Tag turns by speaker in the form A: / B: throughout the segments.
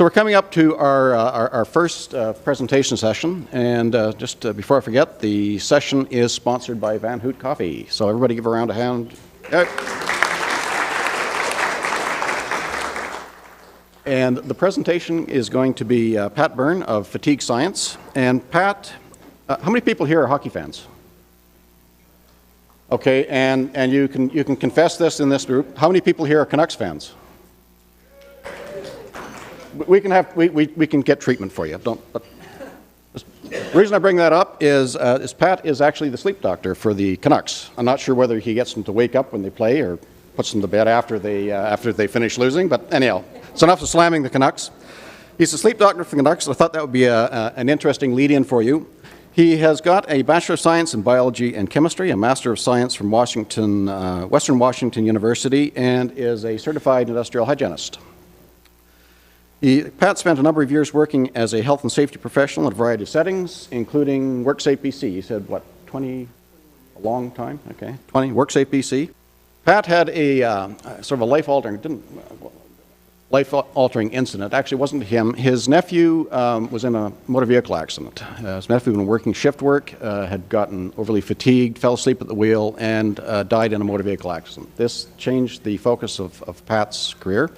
A: So we're coming up to our first presentation session, and just before I forget, the session is sponsored by Van Hoot Coffee. So everybody give a round of hand. And the presentation is going to be Pat Byrne of Fatigue Science. And Pat, how many people here are hockey fans? Okay, and you can confess this in this group. How many people here are Canucks fans? We can get treatment for you. The reason I bring that up is Pat is actually the sleep doctor for the Canucks. I'm not sure whether he gets them to wake up when they play or puts them to bed after they finish losing. But anyhow, it's enough of slamming the Canucks. He's the sleep doctor for the Canucks. I thought that would be an interesting lead-in for you. He has got a Bachelor of Science in Biology and Chemistry, a Master of Science from Western Washington University, and is a certified industrial hygienist. Pat spent a number of years working as a health and safety professional in a variety of settings, including WorkSafe BC. He said, what, 20, a long time? Okay, 20, WorkSafe BC. Pat had a sort of a life-altering incident. Actually, it wasn't him. His nephew was in a motor vehicle accident. His nephew had been working shift work, had gotten overly fatigued, fell asleep at the wheel, and died in a motor vehicle accident. This changed the focus of Pat's career.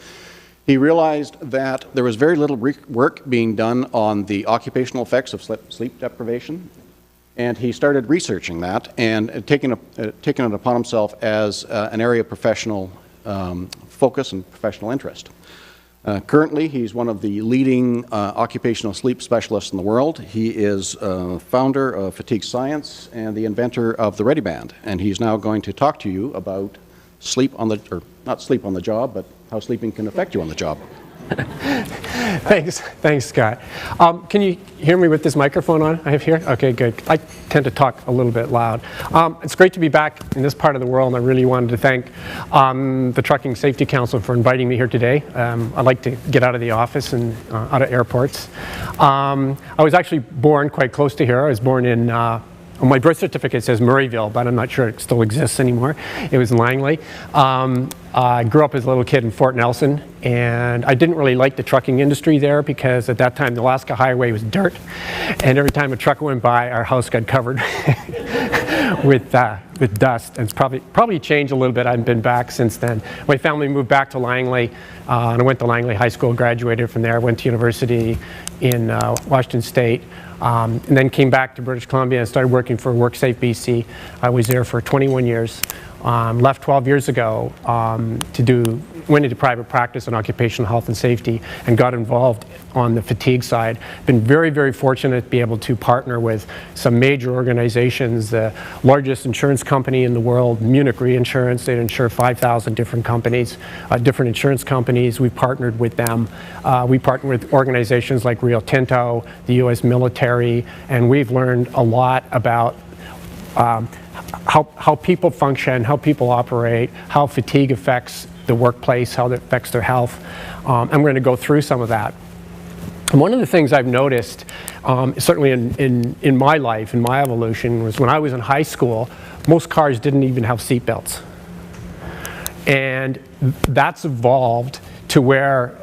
A: He realized that there was very little work being done on the occupational effects of sleep deprivation, and he started researching that and taking it upon himself as an area of professional focus and professional interest. Currently, he's one of the leading occupational sleep specialists in the world. He is founder of Fatigue Science and the inventor of the Ready Band, and he's now going to talk to you about not sleep on the job, but how sleeping can affect you on the job.
B: Thanks, Scott. Can you hear me with this microphone on I have here? Okay, good. I tend to talk a little bit loud. It's great to be back in this part of the world, and I really wanted to thank the Trucking Safety Council for inviting me here today. I like to get out of the office and out of airports. I was actually born quite close to here. I was born in my birth certificate says Murrayville, but I'm not sure it still exists anymore. It was in Langley. I grew up as a little kid in Fort Nelson, and I didn't really like the trucking industry there because at that time the Alaska Highway was dirt, and every time a truck went by, our house got covered with dust. And it's probably changed a little bit. I've been back since then. My family moved back to Langley, and I went to Langley High School, graduated from there, went to university in Washington State. And then came back to British Columbia and started working for WorkSafe BC. I was there for 21 years. Left 12 years ago went into private practice on occupational health and safety and got involved on the fatigue side. Been very, very fortunate to be able to partner with some major organizations, the largest insurance company in the world, Munich Reinsurance. They insure 5,000 different companies, different insurance companies. We partnered with them. We partnered with organizations like Rio Tinto, the U.S. military, and we've learned a lot about how people function, how people operate, how fatigue affects the workplace, how it affects their health. And we're going to go through some of that. And one of the things I've noticed, certainly in my life, in my evolution, was when I was in high school, most cars didn't even have seat belts. And that's evolved to where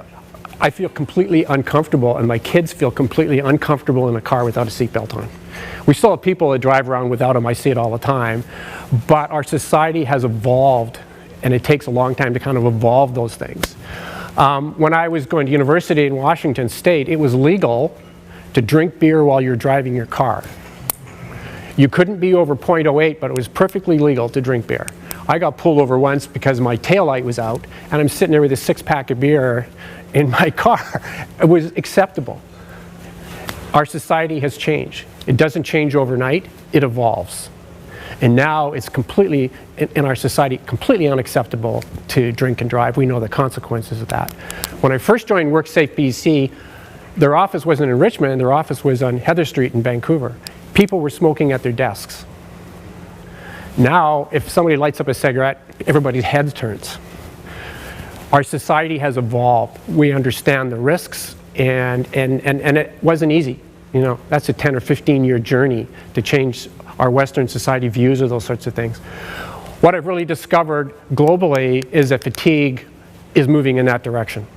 B: I feel completely uncomfortable, and my kids feel completely uncomfortable in a car without a seatbelt on. We still have people that drive around without them. I see it all the time. But our society has evolved, and it takes a long time to kind of evolve those things. When I was going to university in Washington State, it was legal to drink beer while you're driving your car. You couldn't be over 0.08, but it was perfectly legal to drink beer. I got pulled over once because my taillight was out, and I'm sitting there with a six-pack of beer in my car. It was acceptable. Our society has changed. It doesn't change overnight, it evolves. And now it's completely, in our society, completely unacceptable to drink and drive. We know the consequences of that. When I first joined WorkSafe BC, their office wasn't in Richmond, their office was on Heather Street in Vancouver. People were smoking at their desks. Now, if somebody lights up a cigarette, everybody's head turns. Our society has evolved. We understand the risks, and it wasn't easy. You know, that's a 10 or 15-year journey to change our Western society views of those sorts of things. What I've really discovered globally is that fatigue is moving in that direction.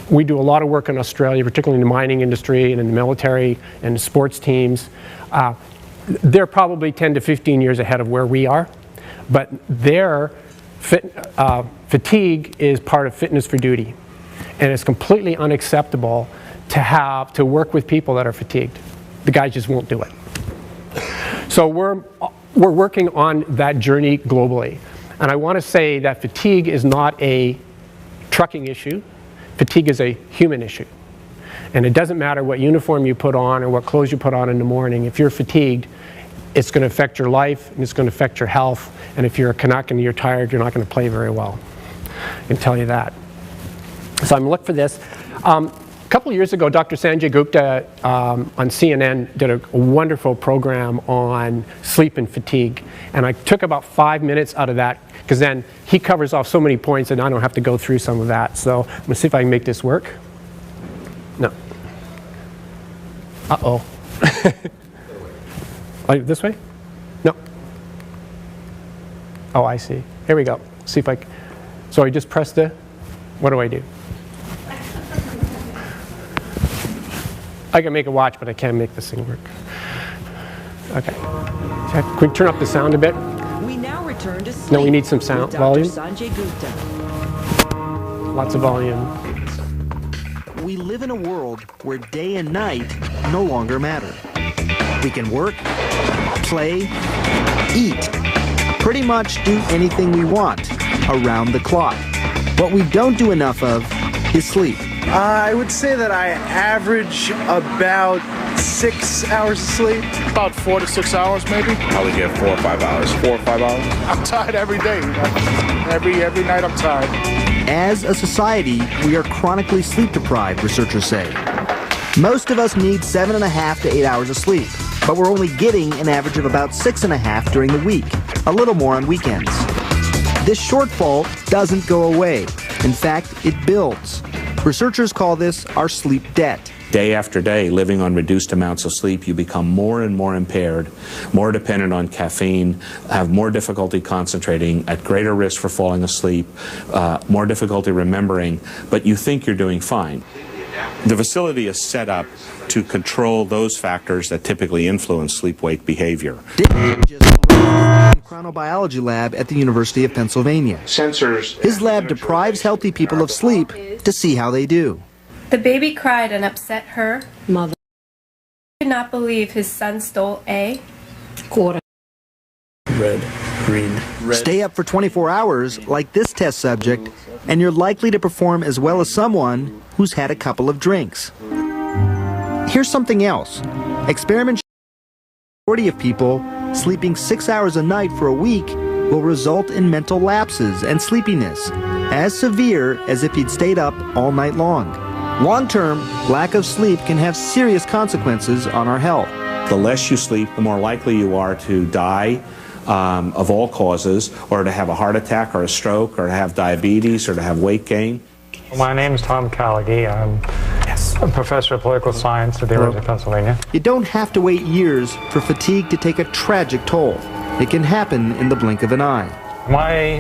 B: We do a lot of work in Australia, particularly in the mining industry and in the military and the sports teams. They're probably 10 to 15 years ahead of where we are, but their fatigue is part of fitness for duty, and it's completely unacceptable to work with people that are fatigued. The guys just won't do it. So we're working on that journey globally, and I want to say that fatigue is not a trucking issue. Fatigue is a human issue. And it doesn't matter what uniform you put on or what clothes you put on in the morning. If you're fatigued, it's going to affect your life and it's going to affect your health. And if you're a Canuck and you're tired, you're not going to play very well. I can tell you that. So I'm going to look for this. A couple of years ago, Dr. Sanjay Gupta on CNN did a wonderful program on sleep and fatigue. And I took about 5 minutes out of that, because then he covers off so many points and I don't have to go through some of that. So I'm going to see if I can make this work. No. Uh-oh. This way? No. Oh, I see. Here we go. See if I can. So I just press the, what do I do? I can make a watch, but I can't make this thing work. Okay. Can we turn up the sound a bit?
C: We now return to sleep.
B: No, we need some sound volume.
C: Sanjay Gupta.
B: Lots of volume.
D: We live in a world where day and night no longer matter. We can work, play, eat, pretty much do anything we want around the clock. What we don't do enough of is sleep.
E: I would say that I average about 6 hours of sleep.
F: About 4 to 6 hours, maybe.
G: Probably get 4 or 5 hours. 4 or 5 hours.
F: I'm tired every day. Every night I'm tired.
D: As a society, we are chronically sleep deprived, researchers say. Most of us need 7.5 to 8 hours of sleep, but we're only getting an average of about 6.5 during the week, a little more on weekends. This shortfall doesn't go away. In fact, it builds. Researchers call this our sleep debt.
G: Day after day, living on reduced amounts of sleep, you become more and more impaired, more dependent on caffeine, have more difficulty concentrating, at greater risk for falling asleep, more difficulty remembering, but you think you're doing fine. The facility is set up to control those factors that typically influence sleep-wake behavior.
D: Chronobiology lab at the University of Pennsylvania.
G: Sensors.
D: His lab deprives healthy people of sleep to see how they do.
H: The baby cried and upset her
C: Mother.
H: He could not believe his son stole a
C: Quarter.
I: Red, green, red.
D: Stay up for 24 hours like this test subject, and you're likely to perform as well as someone who's had a couple of drinks. Here's something else. Experiments show the majority of people sleeping 6 hours a night for a week will result in mental lapses and sleepiness, as severe as if he'd stayed up all night long. Long-term, lack of sleep can have serious consequences on our health.
G: The less you sleep, the more likely you are to die of all causes, or to have a heart attack or a stroke, or to have diabetes, or to have weight gain.
J: My name is Tom Callaghy. I'm a professor of political science at the University of Pennsylvania.
D: You don't have to wait years for fatigue to take a tragic toll. It can happen in the blink of an eye.
J: My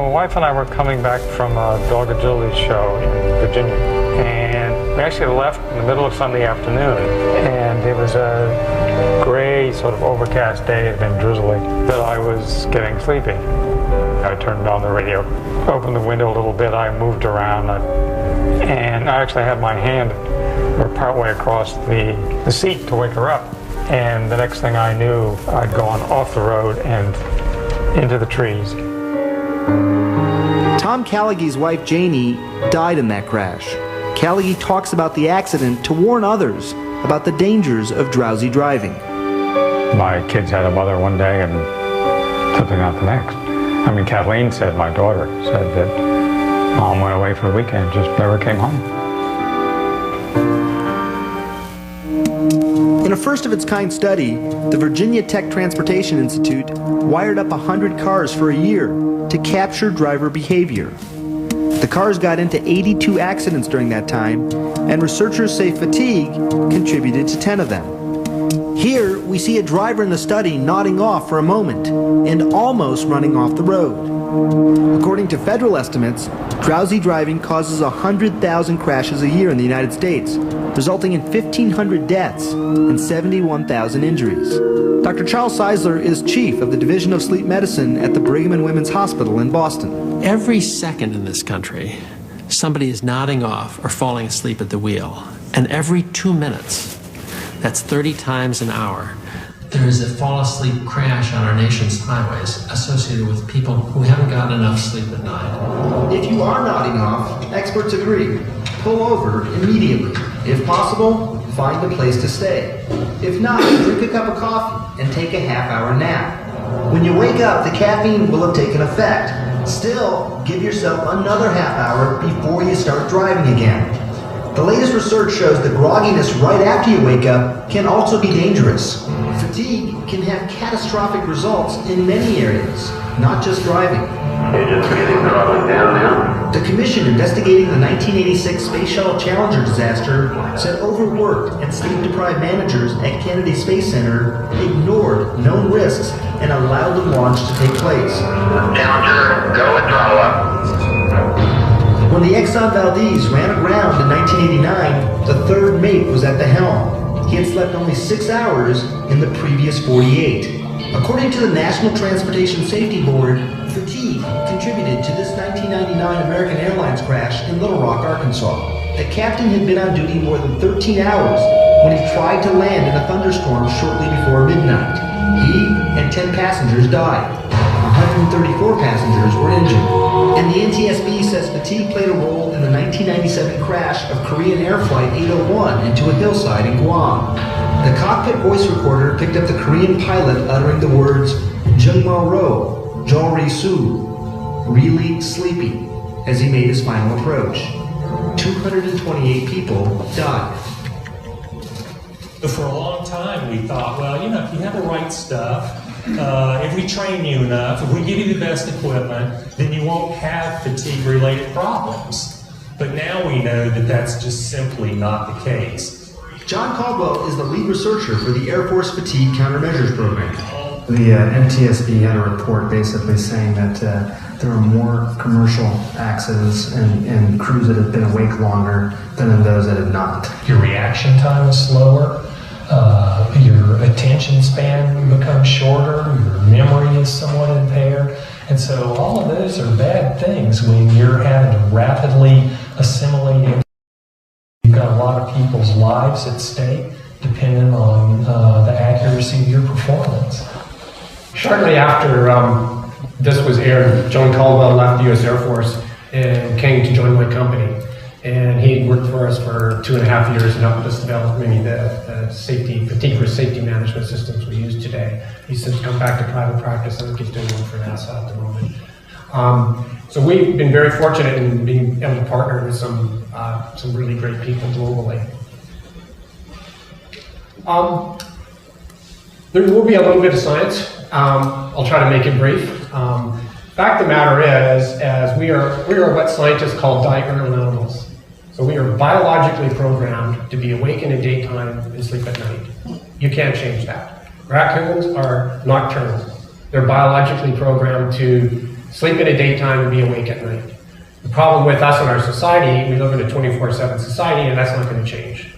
J: wife and I were coming back from a dog agility show in Virginia, and we actually left in the middle of Sunday afternoon, and it was a gray, sort of overcast day. It had been drizzly, but I was getting sleepy. I turned on the radio, opened the window a little bit, I moved around, and I actually had my hand partway across the seat to wake her up. And the next thing I knew, I'd gone off the road and into the trees.
D: Tom Callaghy's wife, Janie, died in that crash. Callaghy talks about the accident to warn others about the dangers of drowsy driving.
J: My kids had a mother one day and something out the next. I mean, Kathleen said, my daughter, said that Mom went away for the weekend, just never came home.
D: In a first-of-its-kind study, the Virginia Tech Transportation Institute wired up 100 cars for a year to capture driver behavior. The cars got into 82 accidents during that time, and researchers say fatigue contributed to 10 of them. Here, we see a driver in the study nodding off for a moment and almost running off the road. According to federal estimates, drowsy driving causes 100,000 crashes a year in the United States, resulting in 1,500 deaths and 71,000 injuries. Dr. Charles Seisler is chief of the Division of Sleep Medicine at the Brigham and Women's Hospital in Boston.
I: Every second in this country, somebody is nodding off or falling asleep at the wheel. And every 2 minutes, that's 30 times an hour, there is a fall asleep crash on our nation's highways associated with people who haven't gotten enough sleep at night.
D: If you are nodding off, experts agree. Pull over immediately. If possible, find a place to stay. If not, drink a cup of coffee and take a half-hour nap. When you wake up, the caffeine will have taken effect. Still, give yourself another half hour before you start driving again. The latest research shows that grogginess right after you wake up can also be dangerous. Fatigue can have catastrophic results in many areas, not just driving.
K: You're just getting throttled down now?
D: The commission investigating the 1986 Space Shuttle Challenger disaster said overworked and sleep-deprived managers at Kennedy Space Center ignored known risks and allowed the launch to take place.
K: Challenger, go and throttle up.
D: When the Exxon Valdez ran aground in 1989, the third mate was at the helm. He had slept only 6 hours in the previous 48. According to the National Transportation Safety Board, fatigue contributed to this 1999 American Airlines crash in Little Rock, Arkansas. The captain had been on duty more than 13 hours when he tried to land in a thunderstorm shortly before midnight. He and 10 passengers died. 134 passengers were injured. And the NTSB says fatigue played a role in the 1997 crash of Korean Air Flight 801 into a hillside in Guam. The cockpit voice recorder picked up the Korean pilot uttering the words "Jungma Ro, Jolri Su," really sleepy, as he made his final approach. 228 people died.
L: For a long time we thought, well, you know, if you have the right stuff, if we train you enough, if we give you the best equipment, then you won't have fatigue-related problems. But now we know that that's just simply not the case.
D: John Caldwell is the lead researcher for the Air Force Fatigue Countermeasures Program.
M: The NTSB had a report basically saying that there were more commercial accidents and crews that had been awake longer than in those that had not.
L: Your reaction time is slower. Your attention span becomes shorter, your memory is somewhat impaired, and so all of those are bad things when you're having to rapidly assimilate. You've got a lot of people's lives at stake depending on the accuracy of your performance.
B: Shortly after this was aired, John Caldwell left the U.S. Air Force and came to join my company. And he had worked for us for 2.5 years and helped us develop many of the fatigue risk safety management systems we use today. He's since come back to private practice. I think he's doing one for NASA at the moment. So we've been very fortunate in being able to partner with some really great people globally. There will be a little bit of science. I'll try to make it brief. Fact of the matter is we are what scientists call diurnal animals. So we are biologically programmed to be awake in the daytime and sleep at night. You can't change that. Raccoons are nocturnal. They're biologically programmed to sleep in the daytime and be awake at night. The problem with us in our society, we live in a 24/7 society, and that's not going to change.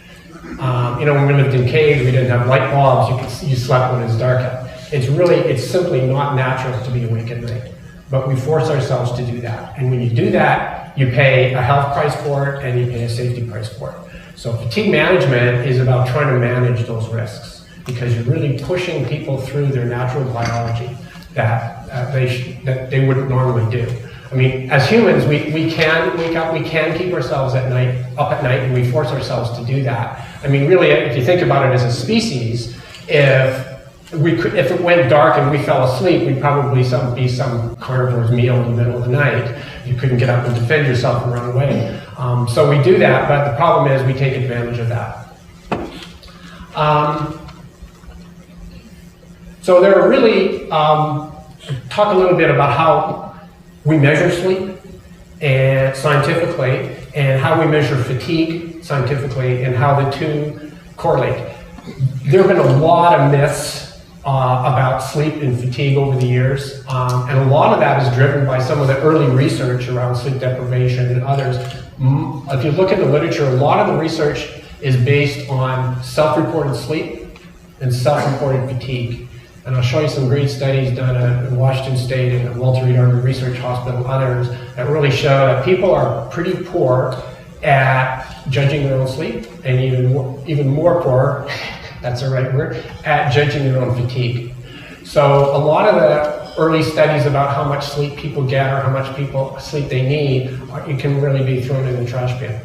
B: You know, when we lived in caves, we didn't have light bulbs. You slept when it's dark out. It's simply not natural to be awake at night. But we force ourselves to do that. And when you do that, you pay a health price for it and you pay a safety price for it. So fatigue management is about trying to manage those risks because you're really pushing people through their natural biology that they wouldn't normally do. I mean, as humans, we can wake up, we can keep ourselves up at night, and we force ourselves to do that. I mean, really, if you think about it as a species, if it went dark and we fell asleep, we'd probably be some carnivore's meal in the middle of the night. You couldn't get up and defend yourself and run away. So we do that, but the problem is we take advantage of that. So there are really, talk a little bit about how we measure sleep and scientifically, and how we measure fatigue scientifically, and how the two correlate. There have been a lot of myths about sleep and fatigue over the years, and a lot of that is driven by some of the early research around sleep deprivation and others. If you look at the literature, a lot of the research is based on self-reported sleep and self-reported fatigue. And I'll show you some great studies done at Washington State and at Walter Reed Army Research Hospital and others that really show that people are pretty poor at judging their own sleep, and even more poor, that's the right word, at judging their own fatigue. So a lot of the early studies about how much sleep people get or how much sleep they need, it can really be thrown in the trash bin.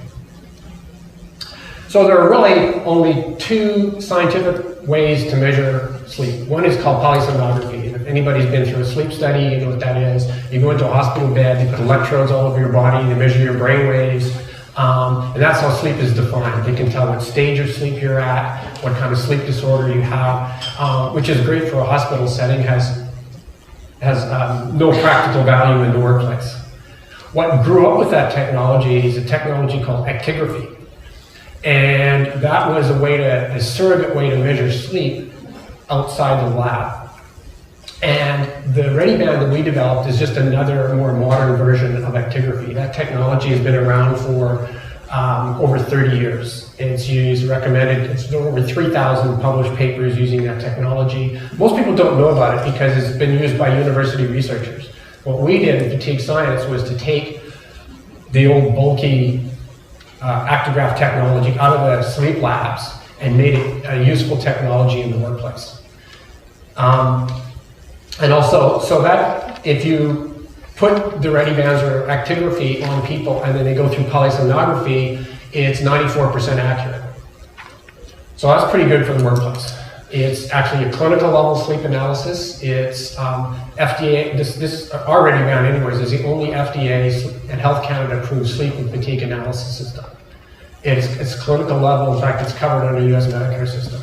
B: So there are really only two scientific ways to measure sleep. One is called polysomnography. And if anybody's been through a sleep study, you know what that is. You go into a hospital bed, they put electrodes all over your body, they measure your brain waves, and that's how sleep is defined. They can tell what stage of sleep you're at, what kind of sleep disorder you have, which is great for a hospital setting, has no practical value in the workplace. What grew up with that technology is a technology called actigraphy. And that was a surrogate way to measure sleep outside the lab. And the ReadyBand that we developed is just another more modern version of actigraphy. That technology has been around for over 30 years. It's recommended, it's over 3,000 published papers using that technology. Most people don't know about it because it's been used by university researchers. What we did in fatigue science was to take the old bulky actigraph technology out of the sleep labs and made it a useful technology in the workplace. And also, so that if you put the ReadyBands or actigraphy on people and then they go through polysomnography, it's 94% accurate. So that's pretty good for the workplace. It's actually a clinical level sleep analysis. It's FDA, our ReadyBand anyways, is the only FDA and Health Canada approved sleep and fatigue analysis system. It's clinical level. In fact, it's covered under the US Medicare system.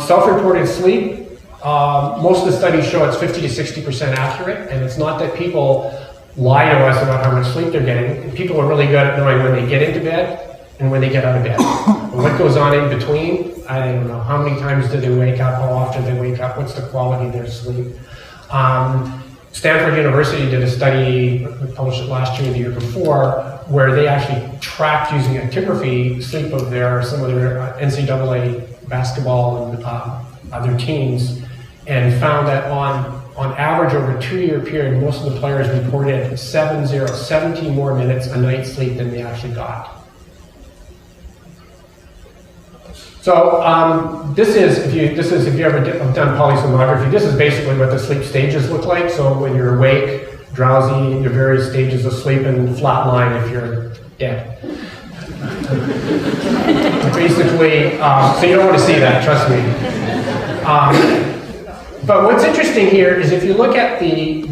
B: Self-reported sleep, most of the studies show it's 50 to 60% accurate, and it's not that people lie to us about how much sleep they're getting. People are really good at knowing when they get into bed and when they get out of bed. What goes on in between, I don't know. How many times do they wake up? How often do they wake up? What's the quality of their sleep? Stanford University did a study, we published it last year or the year before, where they actually tracked using actigraphy sleep of some of their NCAA basketball and other teams, and found that on average over a 2-year period, most of the players reported 17 more minutes a night sleep than they actually got. So if you ever done polysomnography, this is basically what the sleep stages look like. So when you're awake, drowsy, your various stages of sleep, and flatline if you're dead. Basically, so you don't want to see that, trust me. But what's interesting here is if you look at you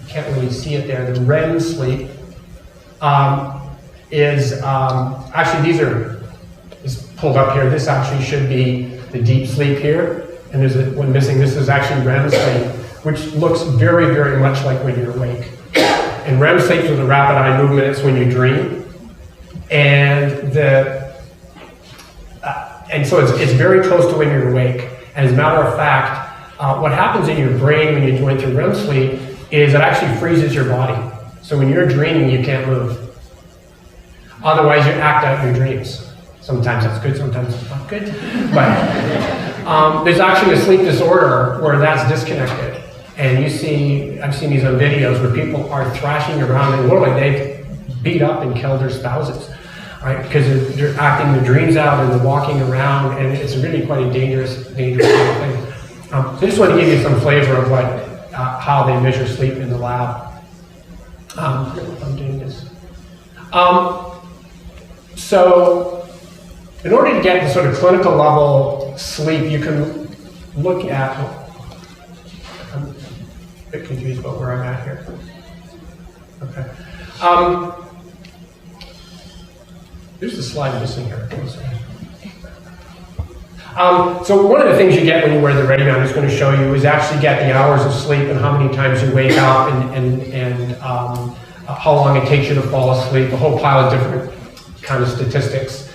B: can't really see it there, the REM sleep actually is pulled up here. This actually should be the deep sleep here, and there's one missing. This is actually REM sleep, which looks very, very much like when you're awake. And REM sleep is the rapid eye movement. It's when you dream, and so it's very close to when you're awake. And as a matter of fact, what happens in your brain when you're going through REM sleep is it actually freezes your body. So when you're dreaming, you can't move. Otherwise, you act out your dreams. Sometimes that's good, sometimes it's not good. But there's actually a sleep disorder where that's disconnected. And I've seen these on videos where people are thrashing around and literally they've beat up and killed their spouses, right? Because they're acting their dreams out and they're walking around, and it's really quite a dangerous thing. So I just want to give you some flavor of how they measure sleep in the lab. I'm doing this. So in order to get the sort of clinical level sleep, you can look at, I'm a bit confused about where I'm at here. Okay. There's the slide missing here. So one of the things you get when you wear the ReadyBand, I'm just going to show you, is actually get the hours of sleep and how many times you wake up and how long it takes you to fall asleep, a whole pile of different kind of statistics.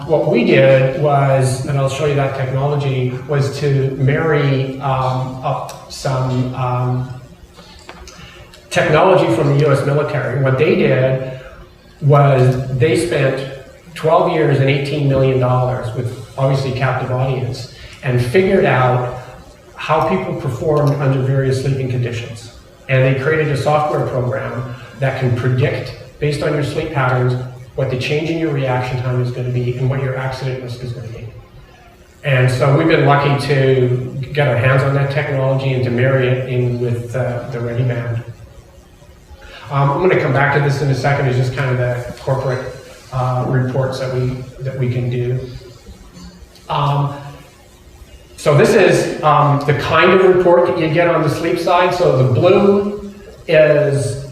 B: What we did was, and I'll show you that technology, was to marry up some technology from the US military. What they did was they spent 12 years and $18 million with obviously captive audience and figured out how people performed under various sleeping conditions. And they created a software program that can predict, based on your sleep patterns, what the change in your reaction time is going to be and what your accident risk is going to be. And so we've been lucky to get our hands on that technology and to marry it in with the Ready Band. I'm going to come back to this in a second. It's just kind of the corporate reports that we can do. So this is the kind of report that you get on the sleep side. So the blue is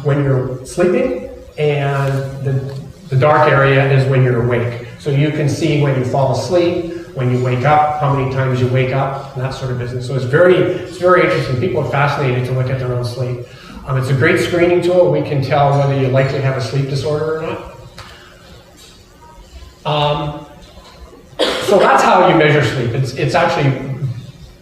B: when you're sleeping, and the dark area is when you're awake. So you can see when you fall asleep, when you wake up, how many times you wake up, and that sort of business. So it's very interesting. People are fascinated to look at their own sleep. It's a great screening tool. We can tell whether you likely have a sleep disorder or not. So that's how you measure sleep. It's actually,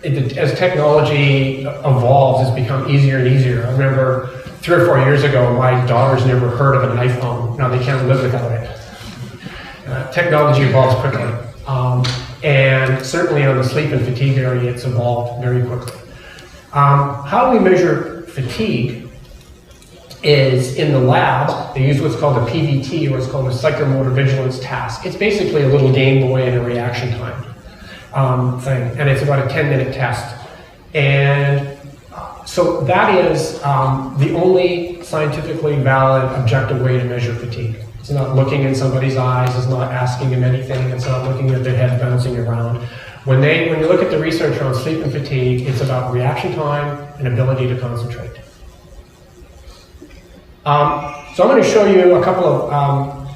B: as technology evolves, it's become easier and easier. I remember 3 or 4 years ago, my daughters never heard of an iPhone. Now they can't live without it. Technology evolves quickly. And certainly on the sleep and fatigue area, it's evolved very quickly. How we measure fatigue is in the lab. They use what's called a PVT, or what's called a psychomotor vigilance task. It's basically a little Game Boy and a reaction time thing, and it's about a 10-minute test. And so that is the only scientifically valid, objective way to measure fatigue. It's not looking in somebody's eyes, it's not asking them anything, it's not looking at their head bouncing around. When you look at the research around sleep and fatigue, it's about reaction time and ability to concentrate. So I'm going to show you a couple of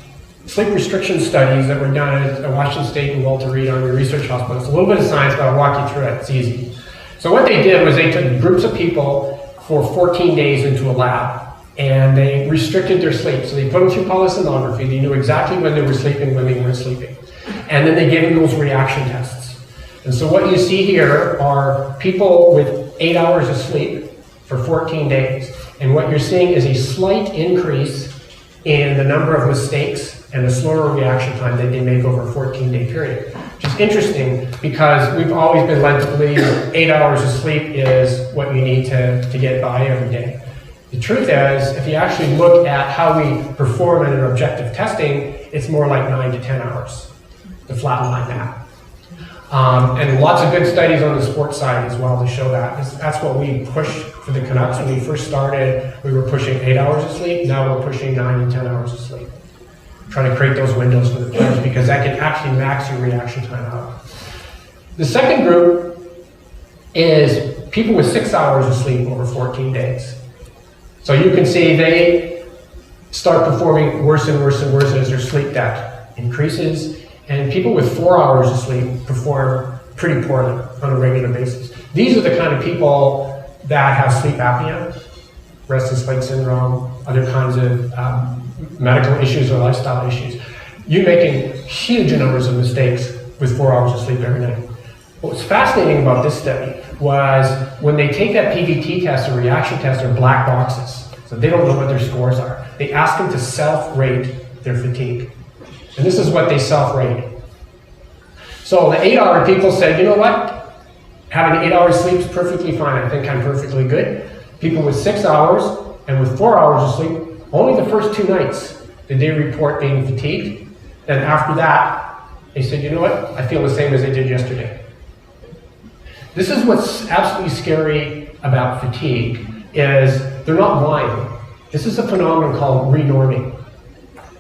B: sleep restriction studies that were done at Washington State and Walter Reed Army Research Hospital. It's a little bit of science, but I'll walk you through it. It's easy. So what they did was they took groups of people for 14 days into a lab, and they restricted their sleep. So they put them through polysomnography. They knew exactly when they were sleeping, when they weren't sleeping. And then they gave them those reaction tests. And so what you see here are people with 8 hours of sleep for 14 days. And what you're seeing is a slight increase in the number of mistakes and the slower reaction time that they make over a 14-day period. Which is interesting because we've always been led to believe that 8 hours of sleep is what you need to get by every day. The truth is, if you actually look at how we perform in an objective testing, it's more like 9 to 10 hours to flatline that. And lots of good studies on the sports side as well to show that. That's what we pushed for the Canucks when we first started. We were pushing 8 hours of sleep. Now we're pushing 9 and 10 hours of sleep. Trying to create those windows for the players because that can actually max your reaction time out. The second group is people with 6 hours of sleep over 14 days. So you can see they start performing worse and worse and worse as their sleep debt increases. And people with 4 hours of sleep perform pretty poorly on a regular basis. These are the kind of people that have sleep apnea, restless leg syndrome, other kinds of medical issues or lifestyle issues. You're making huge numbers of mistakes with 4 hours of sleep every night. What's fascinating about this study was when they take that PVT test or reaction test or black boxes, so they don't know what their scores are. They ask them to self-rate their fatigue. And this is what they self-rate. So the 8-hour people said, you know what? Having 8 hours sleep is perfectly fine. I think I'm perfectly good. People with 6 hours and with 4 hours of sleep, only the first 2 nights did they report being fatigued. Then after that, they said, you know what? I feel the same as I did yesterday. This is what's absolutely scary about fatigue, is they're not lying. This is a phenomenon called renorming.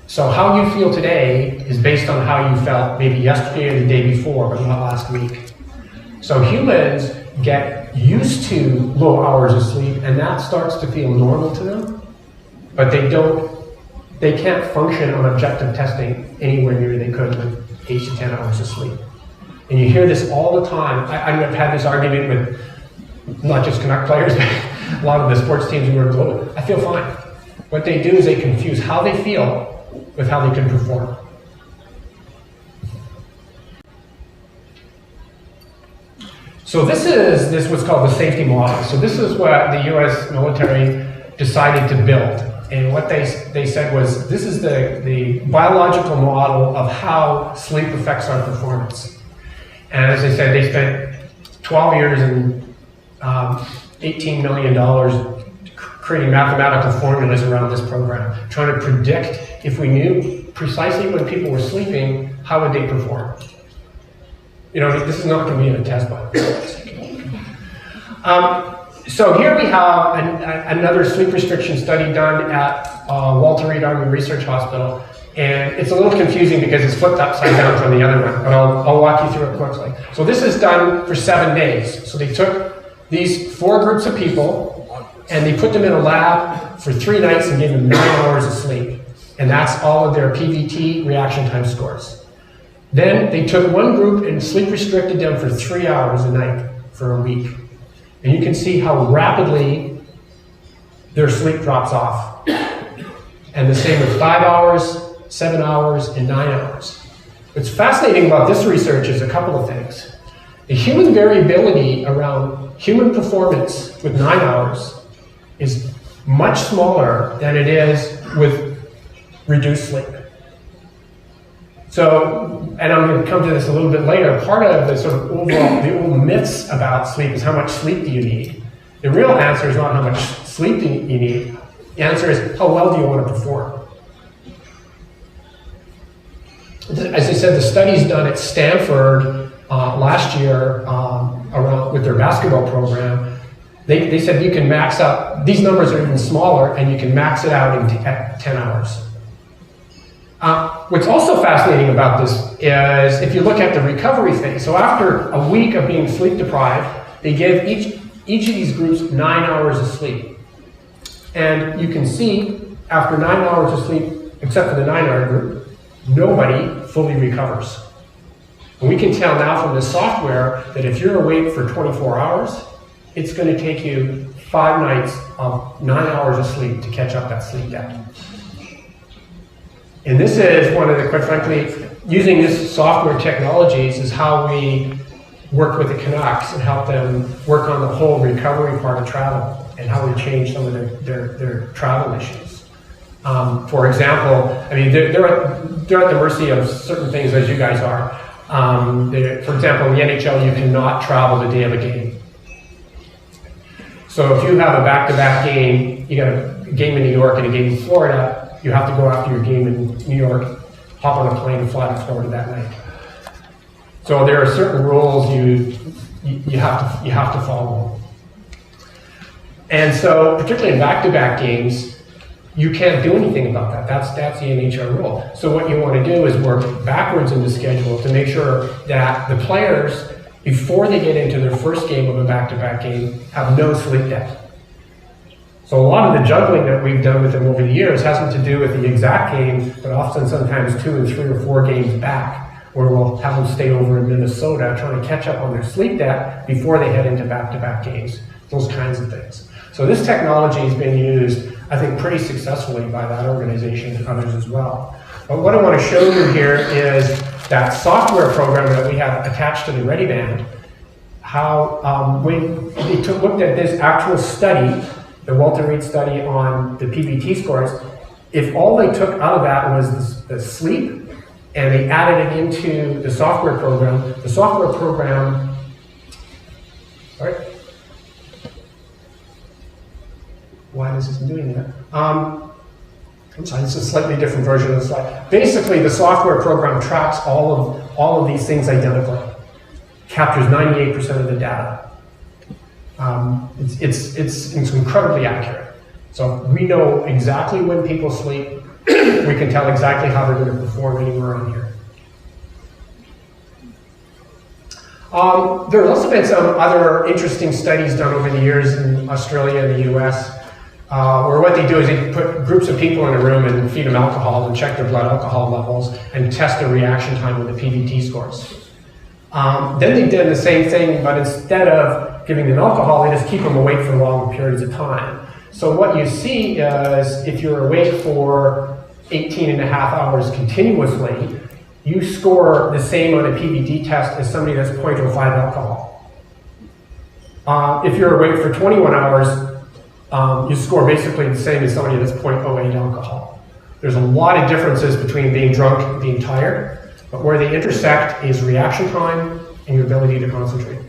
B: So how you feel today is based on how you felt maybe yesterday or the day before, but not last week. So humans get used to low hours of sleep, and that starts to feel normal to them, but they can't function on objective testing anywhere near they could with 8 to 10 hours of sleep. And you hear this all the time. I've had this argument with not just Canuck players, but a lot of the sports teams who are global. I feel fine. What they do is they confuse how they feel with how they can perform. So this is what's called the safety model. So this is what the US military decided to build. And what they said was, this is the biological model of how sleep affects our performance. And as I said, they spent 12 years and $18 million creating mathematical formulas around this program, trying to predict, if we knew precisely when people were sleeping, how would they perform? You know, this is not going to be in a test by the way. So here we have another sleep restriction study done at Walter Reed Army Research Hospital. And it's a little confusing because it's flipped upside down from the other one, but I'll walk you through it quickly. So this is done for 7 days. So they took these 4 groups of people and they put them in a lab for 3 nights and gave them 9 hours of sleep. And that's all of their PVT reaction time scores. Then they took one group and sleep restricted them for 3 hours a night for a week. And you can see how rapidly their sleep drops off. And the same with 5 hours, 7 hours, and 9 hours. What's fascinating about this research is a couple of things. The human variability around human performance with 9 hours is much smaller than it is with reduced sleep. So, and I'm going to come to this a little bit later, part of the sort of overall, the old myths about sleep is how much sleep do you need? The real answer is not how much sleep do you need. The answer is how well do you want to perform? As I said, the studies done at Stanford last year around with their basketball program, they said you can max out, these numbers are even smaller, and you can max it out at 10 hours. What's also fascinating about this is if you look at the recovery phase. So after a week of being sleep deprived, they give each of these groups 9 hours of sleep. And you can see after 9 hours of sleep, except for the 9-hour group, nobody fully recovers. And we can tell now from the software that if you're awake for 24 hours, it's going to take you 5 nights of 9 hours of sleep to catch up that sleep debt. And this is one of the, quite frankly, using this software technologies is how we work with the Canucks and help them work on the whole recovery part of travel and how we change some of their travel issues. For example, I mean, they're at the mercy of certain things as you guys are. For example, in the NHL, you cannot travel the day of a game. So if you have a back-to-back game, you got a game in New York and a game in Florida, you have to go after your game in New York, hop on a plane and fly to Florida that night. So there are certain rules you have to follow. And so, particularly in back-to-back games, you can't do anything about that. That's the NHL rule. So what you want to do is work backwards in the schedule to make sure that the players, before they get into their first game of a back-to-back game, have no sleep debt. So a lot of the juggling that we've done with them over the years hasn't to do with the exact game, but often sometimes 2 and 3 or 4 games back, where we'll have them stay over in Minnesota trying to catch up on their sleep debt before they head into back-to-back games, those kinds of things. So this technology has been used, I think, pretty successfully by that organization and others as well. But what I want to show you here is that software program that we have attached to the ReadyBand, how when they looked at this actual study, the Walter Reed study on the PVT scores, if all they took out of that was the sleep and they added it into the software program, sorry, why is this doing that? I'm sorry, this is a slightly different version of the slide. Basically, the software program tracks all of these things identically, captures 98% of the data. It's incredibly accurate. So we know exactly when people sleep. We can tell exactly how they're going to perform anywhere on here. There have also been some other interesting studies done over the years in Australia and the US, where what they do is they put groups of people in a room and feed them alcohol and check their blood alcohol levels and test their reaction time with the PVT scores. Then they did the same thing, but instead of giving them alcohol, they just keep them awake for long periods of time. So what you see is if you're awake for 18 and a half hours continuously, you score the same on a PBD test as somebody that's 0.05 alcohol. If you're awake for 21 hours, you score basically the same as somebody that's 0.08 alcohol. There's a lot of differences between being drunk and being tired, but where they intersect is reaction time and your ability to concentrate.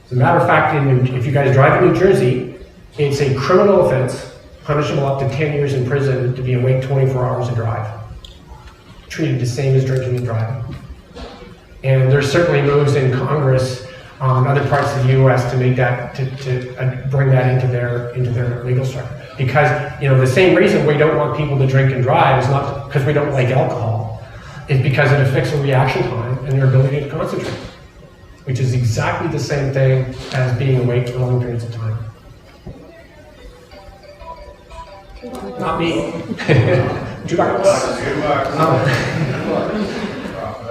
B: As a matter of fact, if you guys drive in New Jersey, it's a criminal offense, punishable up to 10 years in prison, to be awake 24 hours to drive. Treated the same as drinking and driving. And there's certainly moves in Congress, other parts of the U.S. to make that, to bring that into their legal structure. Because, you know, the same reason we don't want people to drink and drive is not because we don't like alcohol. It's because it affects their reaction time and their ability to concentrate, which is exactly the same thing as being awake for long periods of time. Not me.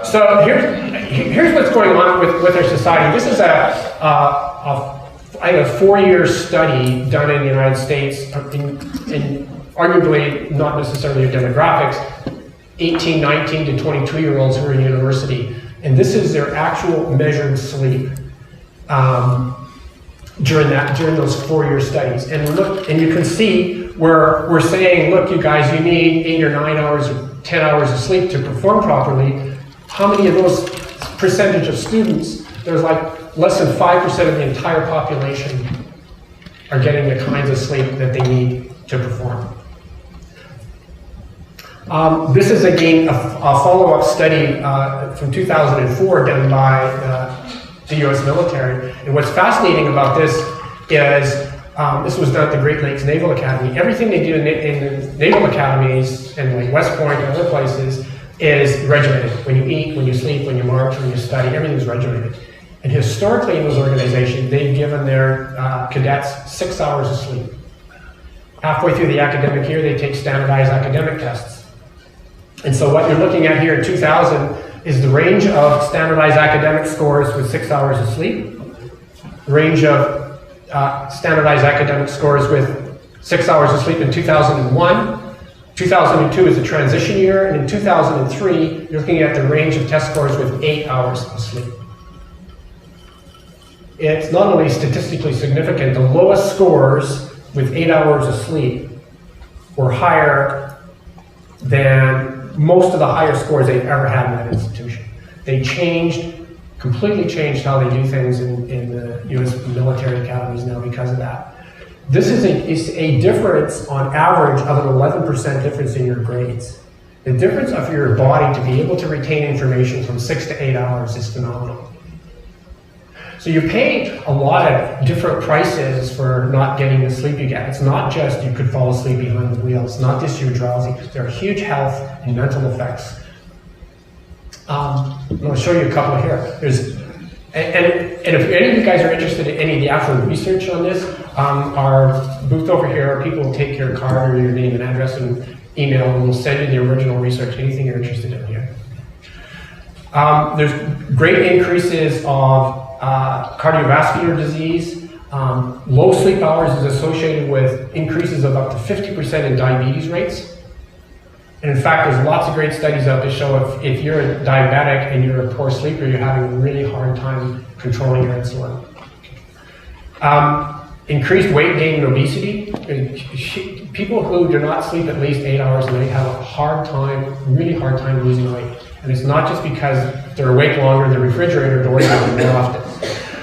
B: So here's what's going on with our society. This is a 4-year study done in the United States, in arguably not necessarily demographics, 18, 19 to 22-year-olds who are in university. And this is their actual measured sleep during those 4-year studies. And look, and you can see where we're saying, look, you guys, you need 8 or 9 hours or 10 hours of sleep to perform properly. How many of those percentage of students, there's like less than 5% of the entire population are getting the kinds of sleep that they need to perform. This is again a follow-up study from 2004 done by the U.S. military. And what's fascinating about this is this was done at the Great Lakes Naval Academy. Everything they do in the naval academies and like West Point and other places is regimented. When you eat, when you sleep, when you march, when you study, everything's regimented. And historically in those organizations, they've given their cadets 6 hours of sleep. Halfway through the academic year, they take standardized academic tests. And so what you're looking at here in 2000 is the range of standardized academic scores with 6 hours of sleep, range of standardized academic scores with 6 hours of sleep in 2001. 2002 is a transition year, and in 2003, you're looking at the range of test scores with 8 hours of sleep. It's not only statistically significant, the lowest scores with 8 hours of sleep were higher than most of the higher scores they've ever had in that institution. They completely changed how they do things in the U.S. military academies now because of that. This is a difference on average of an 11% difference in your grades. The difference of your body to be able to retain information from 6 to 8 hours is phenomenal. So you pay a lot of different prices for not getting the sleep you get. It's not just you could fall asleep behind the wheel. It's not just you're drowsy. There are huge health and mental effects. I'm going to show you a couple here. And if any of you guys are interested in any of the actual research on this, our booth over here, people will take your card or your name and address and email, and we'll send you the original research, anything you're interested in here. There's great increases of cardiovascular disease. Low sleep hours is associated with increases of up to 50% in diabetes rates. And in fact, there's lots of great studies out to show if you're a diabetic and you're a poor sleeper, you're having a really hard time controlling your insulin. Increased weight gain and obesity. People who do not sleep at least 8 hours a night have a hard time, really hard time losing weight. And it's not just because they're awake longer, the refrigerator doors open more often.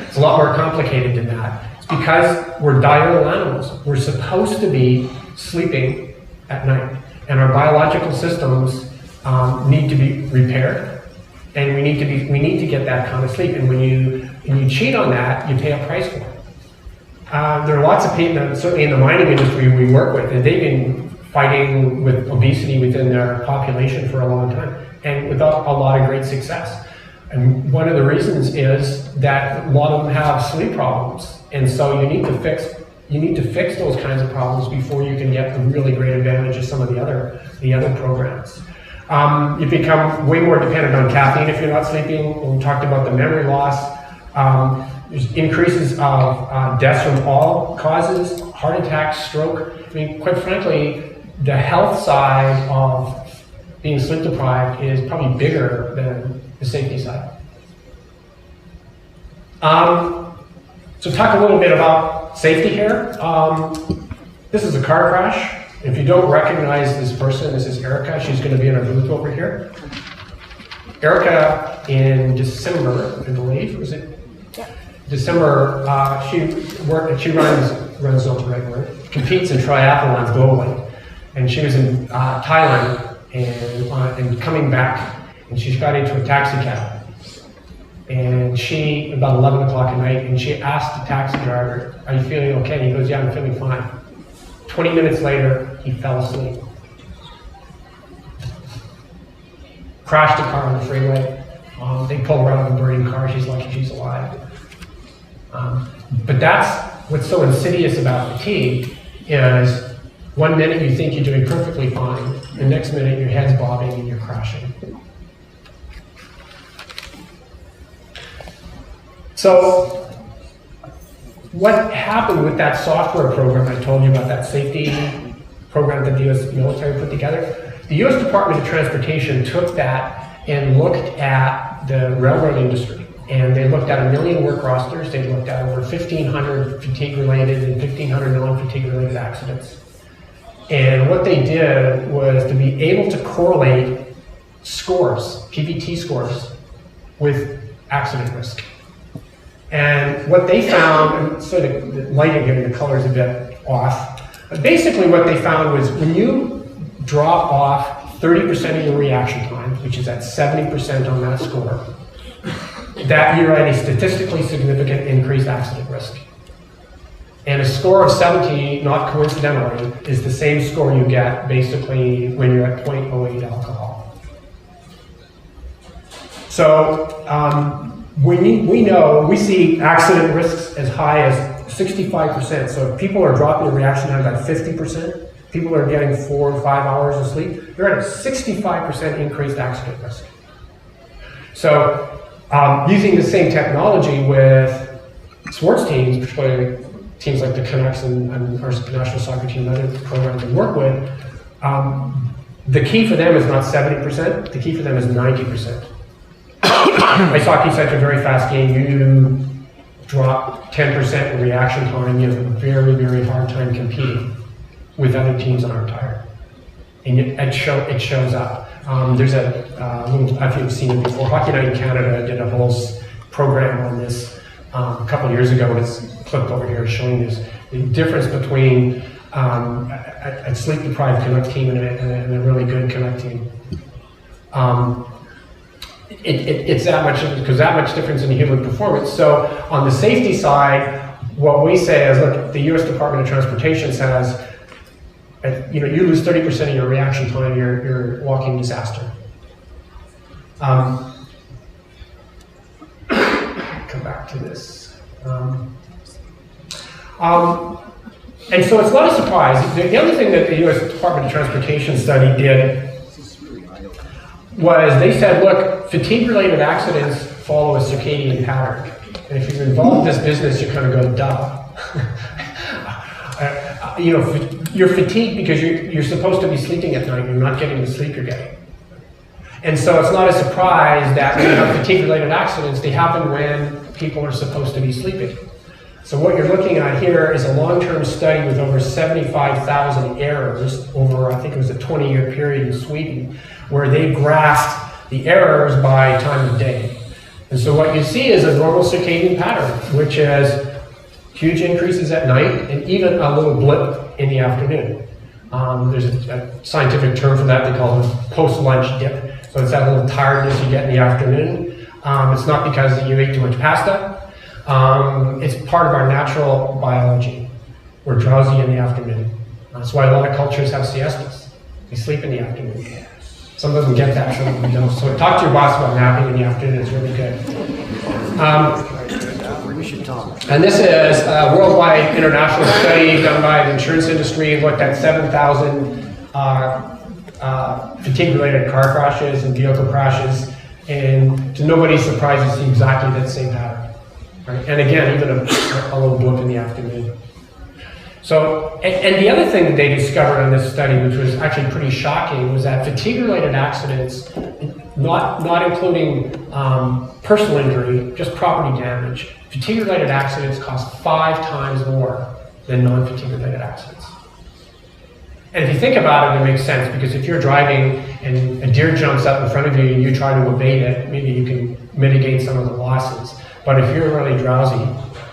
B: It's a lot more complicated than that. It's because we're diurnal animals. We're supposed to be sleeping at night. And our biological systems need to be repaired, and we need to get that kind of sleep. And when you cheat on that, you pay a price for it. There are lots of people, certainly in the mining industry we work with, and they've been fighting with obesity within their population for a long time, and without a lot of great success. And one of the reasons is that a lot of them have sleep problems, and so you need to fix those kinds of problems before you can get the really great advantage of some of the other programs. You become way more dependent on caffeine if you're not sleeping. We talked about the memory loss. There's increases of deaths from all causes, heart attack, stroke. I mean, quite frankly, the health side of being sleep deprived is probably bigger than the safety side. So talk a little bit about safety here. This is a car crash. If you don't recognize this person, this is Erica. She's going to be in our booth over here. Erica, in December, I believe, was it? Yeah. December, she runs ultra regular, competes in triathlons globally. And she was in Thailand and coming back, and she got into a taxi cab. And she, about 11 o'clock at night, and she asked the taxi driver, "Are you feeling okay?" He goes, "Yeah, I'm feeling fine." 20 minutes later, he fell asleep. Crashed a car on the freeway. They pulled her out of a burning car. She's lucky she's alive. But that's what's so insidious about fatigue is 1 minute you think you're doing perfectly fine, the next minute your head's bobbing and you're crashing. So what happened with that software program I told you about, that safety program that the U.S. military put together? The U.S. Department of Transportation took that and looked at the railroad industry. And they looked at 1 million work rosters. They looked at over 1,500 fatigue-related and 1,500 non-fatigue-related accidents. And what they did was to be able to correlate scores, PVT scores, with accident risk. And what they found, and sort of the lighting here, the color's a bit off, but basically what they found was when you drop off 30% of your reaction time, which is at 70% on that score, that you're at a statistically significant increased accident risk. And a score of 70, not coincidentally, is the same score you get basically when you're at 0.08 alcohol. So we see accident risks as high as 65%. So if people are dropping the reaction time by 50%, people are getting 4 or 5 hours of sleep, you're at a 65% increased accident risk. So using the same technology with sports teams, particularly teams like the Canucks and our national soccer team and other programs we work with, the key for them is not 70%, the key for them is 90%. Ice hockey is such a very fast game. You drop 10% in reaction time, you have a very, very hard time competing with other teams that aren't tired. And it shows up. There's I don't know if you've seen it before. Hockey Night in Canada did a whole program on this a couple of years ago. It's clipped over here showing this the difference between a sleep-deprived Canuck team and a really good Canuck team. It's that much, because that much difference in human performance. So on the safety side, what we say is, look, the U.S. Department of Transportation says, you lose 30% of your reaction time, you're walking disaster. Come back to this. And so it's not a surprise. The other thing that the U.S. Department of Transportation study did was they said, look, fatigue-related accidents follow a circadian pattern. And if you're involved in this business, you kind of go, duh. You're fatigued because you're supposed to be sleeping at night. You're not getting the sleep you're getting. And so it's not a surprise that when you have fatigue-related accidents, they happen when people are supposed to be sleeping. So what you're looking at here is a long-term study with over 75,000 errors over, I think it was a 20-year period in Sweden, where they graphed the errors by time of day. And so what you see is a normal circadian pattern, which is huge increases at night and even a little blip in the afternoon. There's a scientific term for that. They call it post-lunch dip. So it's that little tiredness you get in the afternoon. It's not because you ate too much pasta. It's part of our natural biology. We're drowsy in the afternoon. That's why a lot of cultures have siestas. They sleep in the afternoon. Some doesn't get that, some don't. So talk to your boss about napping in the afternoon. It's really good. And this is a worldwide international study done by the insurance industry. Looked at 7,000 fatigue-related car crashes and vehicle crashes, and to nobody's surprise, you see exactly that same pattern. Right? And again, even a little blip in the afternoon. So, and the other thing that they discovered in this study, which was actually pretty shocking, was that fatigue-related accidents, not including personal injury, just property damage, fatigue-related accidents cost 5 times more than non-fatigue-related accidents. And if you think about it, it makes sense, because if you're driving and a deer jumps up in front of you and you try to evade it, maybe you can mitigate some of the losses. But if you're really drowsy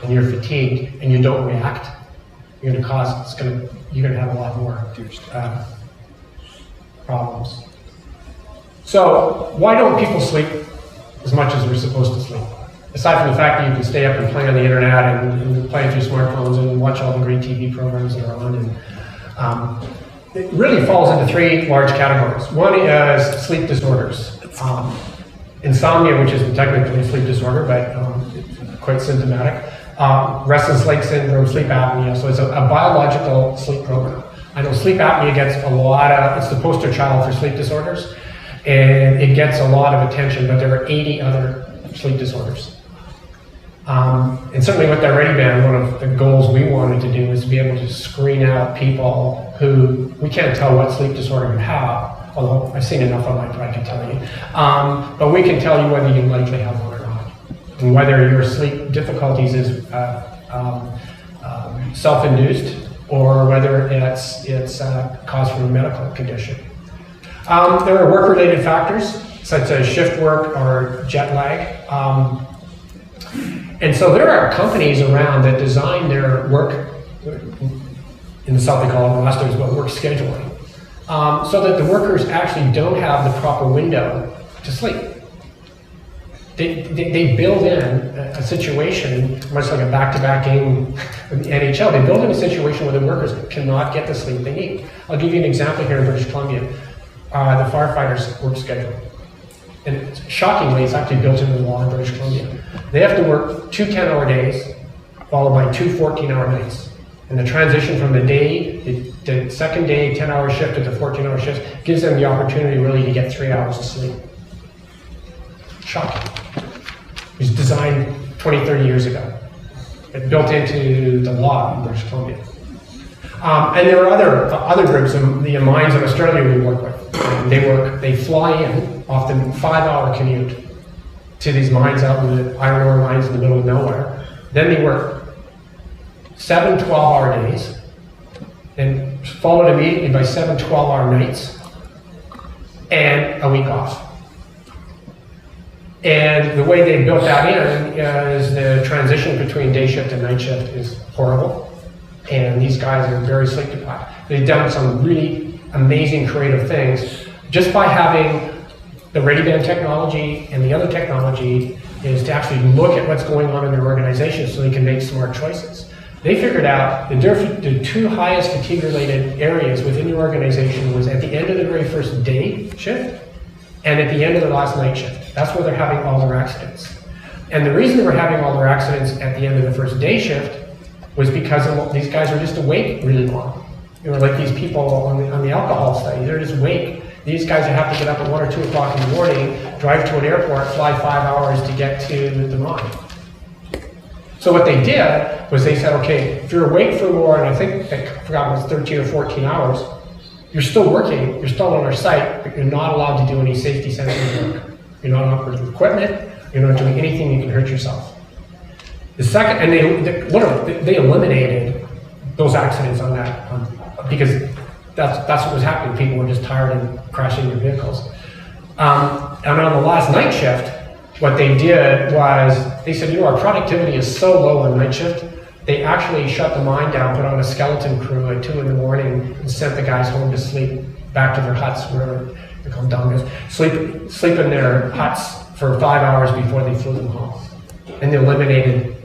B: and you're fatigued and you don't react, you're going to have a lot more problems. So why don't people sleep as much as they're supposed to sleep? Aside from the fact that you can stay up and play on the internet and play on your smartphones and watch all the great TV programs that are on, and it really falls into 3 large categories. One is sleep disorders. Insomnia, which isn't technically a sleep disorder, but it's quite symptomatic. Restless leg syndrome, sleep apnea, so it's a biological sleep program. I know sleep apnea gets a lot of, it's the poster child for sleep disorders, and it gets a lot of attention, but there are 80 other sleep disorders. And certainly with the Ready Band, one of the goals we wanted to do was to be able to screen out people who we can't tell what sleep disorder you have, although I've seen enough of it that I can tell you. But we can tell you whether you likely have one or not, and whether your sleep difficulties is self-induced or whether it's caused from a medical condition. There are work-related factors, such as shift work or jet lag. And so there are companies around that design their work, in the South they call it masters, but work scheduling, so that the workers actually don't have the proper window to sleep. They build in a situation, much like a back-to-back game in the NHL, they build in a situation where the workers cannot get the sleep they need. I'll give you an example here in British Columbia, the firefighters' work schedule. And shockingly, it's actually built into the law in British Columbia. They have to work 2 10-hour days, followed by 2 14-hour nights. And the transition from the second day 10-hour shift to the 14-hour shift gives them the opportunity really to get 3 hours of sleep. Shocking. It was designed 20, 30 years ago. It built into the law in British Columbia. And there are other groups, the mines in Australia we work with. They fly in, often 5-hour commute, to these mines out in the iron ore mines in the middle of nowhere. Then they work 7 12-hour days, and followed immediately by 7 12-hour nights, and a week off. And the way they built that in is the transition between day shift and night shift is horrible. And these guys are very sleep deprived. They've done some really amazing creative things just by having the Ready Band technology, and the other technology is to actually look at what's going on in their organization so they can make smart choices. They figured out the 2 highest fatigue-related areas within your organization was at the end of the very first day shift and at the end of the last night shift. That's where they're having all their accidents. And the reason they were having all their accidents at the end of the first day shift was because these guys are just awake really long. You know, like these people on the alcohol study, they're just awake. These guys have to get up at 1 or 2 o'clock in the morning, drive to an airport, fly 5 hours to get to the mine. So what they did was they said, okay, if you're awake for more, and I think, I forgot it was 13 or 14 hours, you're still working, you're still on our site, but you're not allowed to do any safety sensitive work. You're not operating equipment, you're not doing anything you can hurt yourself. The second, and they eliminated those accidents on that, because that's what was happening. People were just tired and crashing their vehicles. And on the last night shift, what they did was, they said, you know, our productivity is so low on night shift, they actually shut the mine down, put on a skeleton crew at 2 in the morning, and sent the guys home to sleep, back to their huts, wherever they're called dungas, sleep in their huts for 5 hours before they flew them home. And they eliminated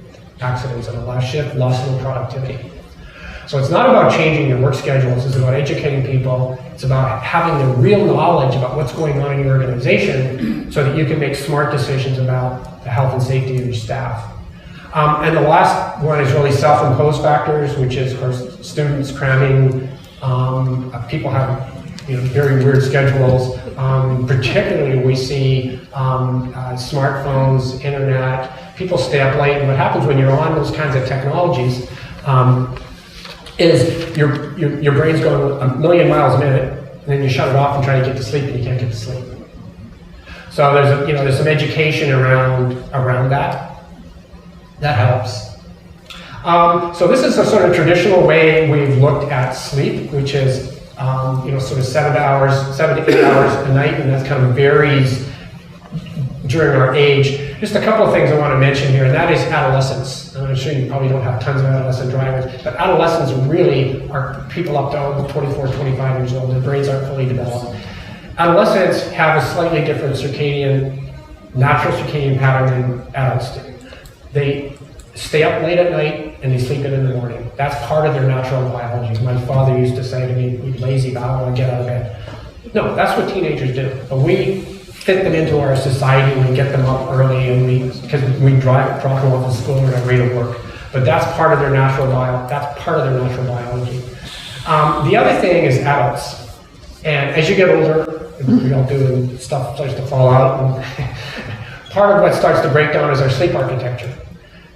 B: accidents on the last shift, lost no productivity. So it's not about changing your work schedules, it's about educating people, it's about having the real knowledge about what's going on in your organization so that you can make smart decisions about the health and safety of your staff. And the last one is really self-imposed factors, which is, of course, students cramming, people have very weird schedules, particularly we see smartphones, internet, people stay up late, and what happens when you're on those kinds of technologies, is your brain's going a million miles a minute, and then you shut it off and try to get to sleep, and you can't get to sleep. So there's some education around that. That helps. So this is a sort of traditional way we've looked at sleep, which is sort of 7 to 8 hours a night, and that kind of varies during our age. Just a couple of things I want to mention here, and that is adolescence. I'm sure you probably don't have tons of adolescent drivers, but adolescents really are people up to 24, 25 years old. Their brains aren't fully developed. Adolescents have a slightly different natural circadian pattern than adults do. They stay up late at night and they sleep in the morning. That's part of their natural biology. My father used to say to me, "We lazy, but I don't want to get out of bed." No, that's what teenagers do. But we fit them into our society. We get them up early, and because we drop them off to school and away to work. But that's part of their natural biology. The other thing is adults. And as you get older, we all do, and stuff starts to fall out. And part of what starts to break down is our sleep architecture.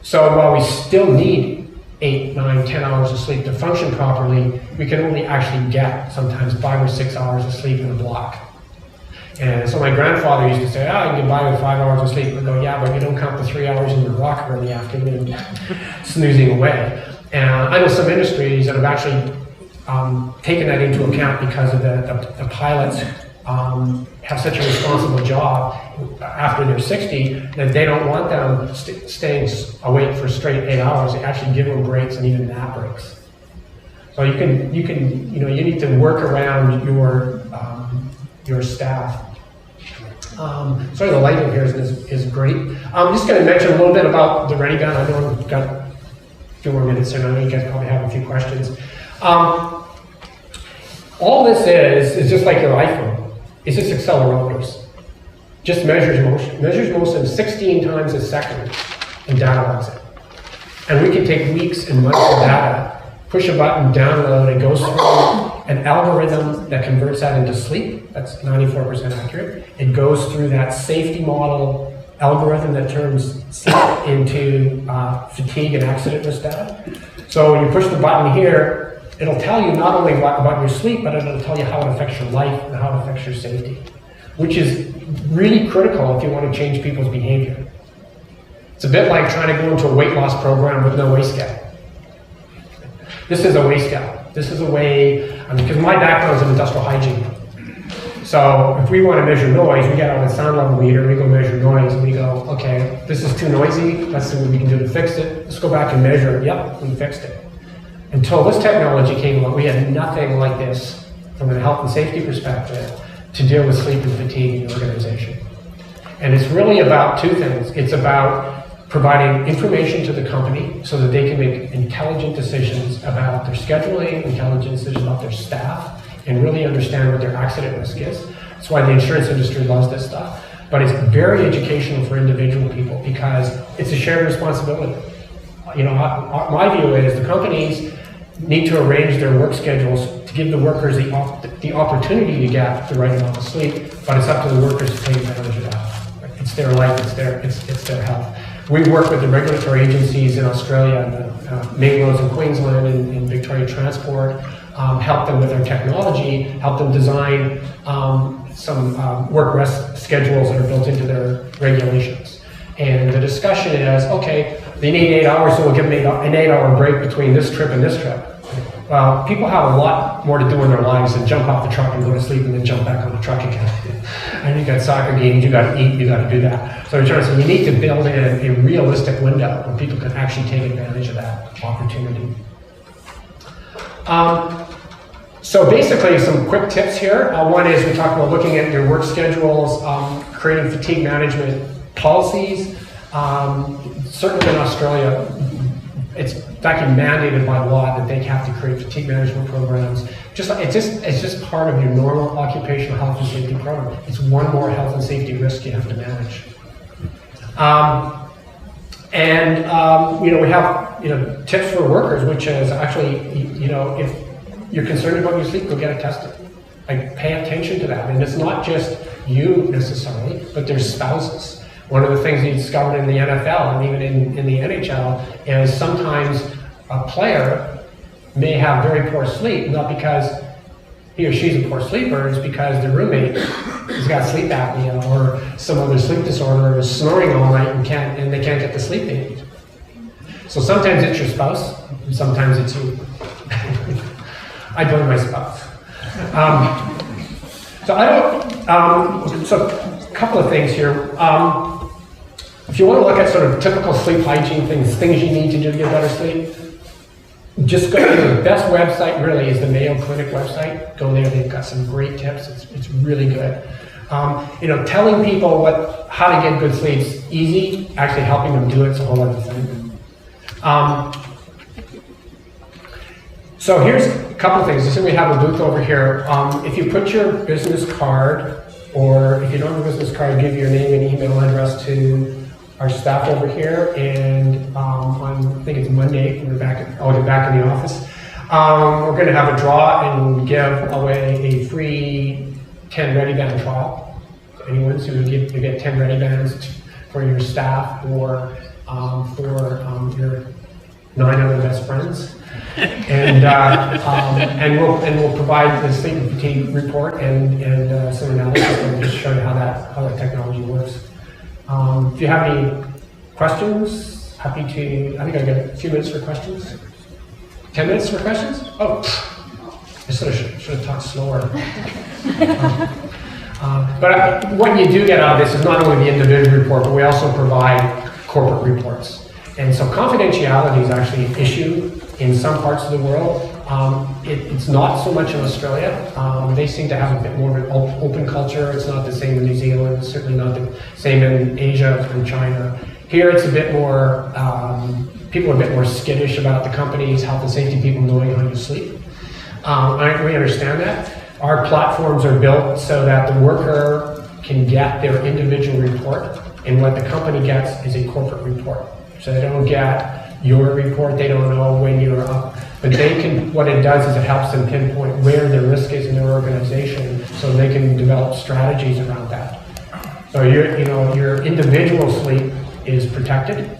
B: So while we still need 8, 9, 10 hours of sleep to function properly, we can only actually get sometimes 5 or 6 hours of sleep in a block. And so my grandfather used to say, "Oh, you can buy with 5 hours of sleep." I go, "Yeah, but you don't count the 3 hours in your rocker in the afternoon, snoozing away." And I know some industries that have actually taken that into account because of the pilots have such a responsible job after they're 60 that they don't want them staying awake for straight 8 hours. They actually give them breaks and even nap breaks. So you need to work around your staff. Sorry, the lighting here is great. I'm just going to mention a little bit about the Ready Gun. I know we've got a few more minutes, and I know you guys probably have a few questions. All this is just like your iPhone. It's just accelerometers. Just measures motion 16 times a second and catalogs it. And we can take weeks and months of data, push a button, download, and goes through an algorithm that converts that into sleep. That's 94% accurate. It goes through that safety model algorithm that turns sleep into fatigue and accident risk data. So when you push the button here, it'll tell you not only about your sleep, but it'll tell you how it affects your life and how it affects your safety, which is really critical if you want to change people's behavior. It's a bit like trying to go into a weight loss program with no weigh scale. This is a weigh scale. This is a way, because my background is in industrial hygiene. So if we want to measure noise, we get out a sound level meter, we go measure noise, and we go, okay, this is too noisy, let's see what we can do to fix it. Let's go back and measure it. Yep, we fixed it. Until this technology came along, we had nothing like this from a health and safety perspective to deal with sleep and fatigue in the organization. And it's really about two things. It's about providing information to the company so that they can make intelligent decisions about their scheduling, intelligent decisions about their staff, and really understand what their accident risk is. That's why the insurance industry loves this stuff. But it's very educational for individual people because it's a shared responsibility. My view is the companies need to arrange their work schedules to give the workers the opportunity to get the right amount of sleep, but it's up to the workers to take advantage of that. It's their life, it's their health. We work with the regulatory agencies in Australia, the main roads in Queensland and Victoria Transport, help them with their technology, help them design some work rest schedules that are built into their regulations. And the discussion is, okay, they need 8 hours, so we'll give them an 8-hour break between this trip and this trip. Well, people have a lot more to do in their lives than jump off the truck and go to sleep and then jump back on the truck again. And you got soccer games, you got to eat, you got to do that. So I'm trying to say you need to build in a realistic window where people can actually take advantage of that opportunity. So basically some quick tips here. One is we talked about looking at your work schedules, creating fatigue management policies. Certainly in Australia, it's actually mandated by law that they have to create fatigue management programs. It's just part of your normal occupational health and safety program. It's one more health and safety risk you have to manage. We have tips for workers, which is actually if you're concerned about your sleep, go get it tested. Like pay attention to that, and it's not just you necessarily, but there's spouses. One of the things we discovered in the NFL and even in the NHL is sometimes a player may have very poor sleep, not because he or she's a poor sleeper, it's because the roommate has got sleep apnea or some other sleep disorder, or is snoring all night and they can't get the sleep they need. So sometimes it's your spouse, and sometimes it's you. I blame my spouse. So a couple of things here. If you want to look at sort of typical sleep hygiene things you need to do to get better sleep, just go to the best website really is the Mayo Clinic website. Go there, they've got some great tips. It's really good. Telling people how to get good sleep is easy. Actually helping them do it's a whole other thing. So here's a couple of things. You see we have a booth over here. If you put your business card, or if you don't have a business card, give your name and email address to our staff over here, and on, I think it's Monday, we're back in the office. We're going to have a draw and give away a free 10 Ready Band trial. Anyone, so you get 10 Ready Bands for your staff or for your 9 other best friends. And we'll provide the sleep and fatigue report and some analysis and just show you how that technology works. If you have any questions, happy to. I think I've got a few minutes for questions. 10 minutes for questions? Oh, I should have talked slower. But what you do get out of this is not only the individual report, but we also provide corporate reports. And so confidentiality is actually an issue in some parts of the world. It's not so much in Australia. They seem to have a bit more of an open culture. It's not the same in New Zealand. It's certainly not the same in Asia and China. Here it's a bit more, people are a bit more skittish about the company's health and safety people knowing how you sleep. We understand that. Our platforms are built so that the worker can get their individual report, and what the company gets is a corporate report. So they don't get your report, they don't know when you're up, but they can, what it does is it helps them pinpoint where the risk is in their organization so they can develop strategies around that. So your individual sleep is protected.